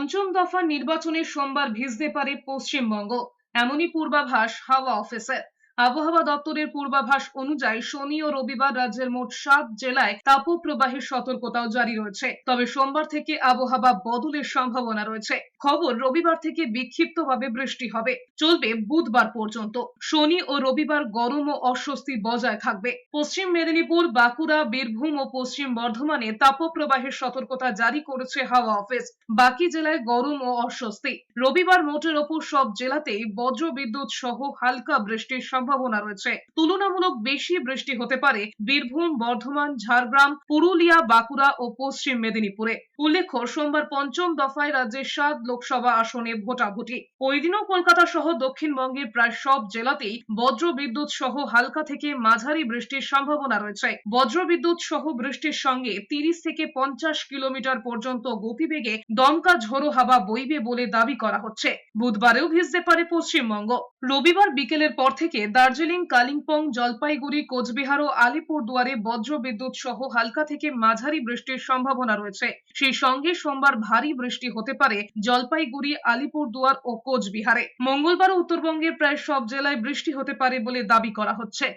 পঞ্চম দফা নির্বাচনে সোমবার ভিজতে পারে পশ্চিমবঙ্গ, এমনই পূর্বাভাস হাওয়া অফিসের। আবহাওয়া দপ্তরের পূর্বাভাস অনুযায়ী শনি ও রবিবার রাজ্যের মোট 7 জেলায় তাপপ্রবাহের সতর্কতাও জারি রয়েছে। তবে সোমবার থেকে আবহাওয়া বদলের সম্ভাবনা রয়েছে। খবর, রবিবার থেকে বিক্ষিপ্তভাবে বৃষ্টি হবে, চলবে বুধবার পর্যন্ত। শনি ও রবিবার গরম ও অস্বস্তি বজায় থাকবে। পশ্চিম মেদিনীপুর, বাঁকুড়া, বীরভূম ও পশ্চিম বর্ধমানে তাপপ্রবাহের সতর্কতা জারি করেছে হাওয়া অফিস। বাকি জেলায় গরম ও অস্বস্তি। রবিবার মোটের ওপর সব জেলাতেই বজ্র বিদ্যুৎ সহ হালকা বৃষ্টির সম্ভাবনা রয়েছে। তুলনামূলক বেশি বৃষ্টি হতে পারে বীরভূম, বর্ধমান, ঝাড়গ্রাম, পুরুলিয়া, বাঁকুড়া ও পশ্চিম মেদিনীপুরে। উল্লেখ্য, সোমবার পঞ্চম দফায় রাজ্যের 7 লোকসভা আসনে ভোটাভুটি। ওই দিনও কলকাতা সহ দক্ষিণবঙ্গের প্রায় সব জেলাতেই বজ্র বিদ্যুৎ সহ হালকা থেকে মাঝারি বৃষ্টির সম্ভাবনা রয়েছে। বজ্র বিদ্যুৎ সহ বৃষ্টির সঙ্গে 30 থেকে 50 কিলোমিটার পর্যন্ত গতিবেগে দমকা ঝোড়ো হাওয়া বইবে বলে দাবি করা হচ্ছে। বুধবারেও ভিজতে পারে পশ্চিমবঙ্গ। রবিবার বিকেলের পর থেকে দার্জিলিং, কালিম্পং, জলপাইগুড়ি, কোচবিহার ও আলিপুরদুয়ারে বজ্র বিদ্যুৎ সহ হালকা থেকে মাঝারি বৃষ্টির সম্ভাবনা রয়েছে। সেই সঙ্গে সোমবার ভারী বৃষ্টি হতে পারে জলপাইগুড়ি, আলিপুরদুয়ার ও কোচবিহারে। মঙ্গলবারও উত্তরবঙ্গের প্রায় সব জেলায় বৃষ্টি হতে পারে বলে দাবি করা হচ্ছে।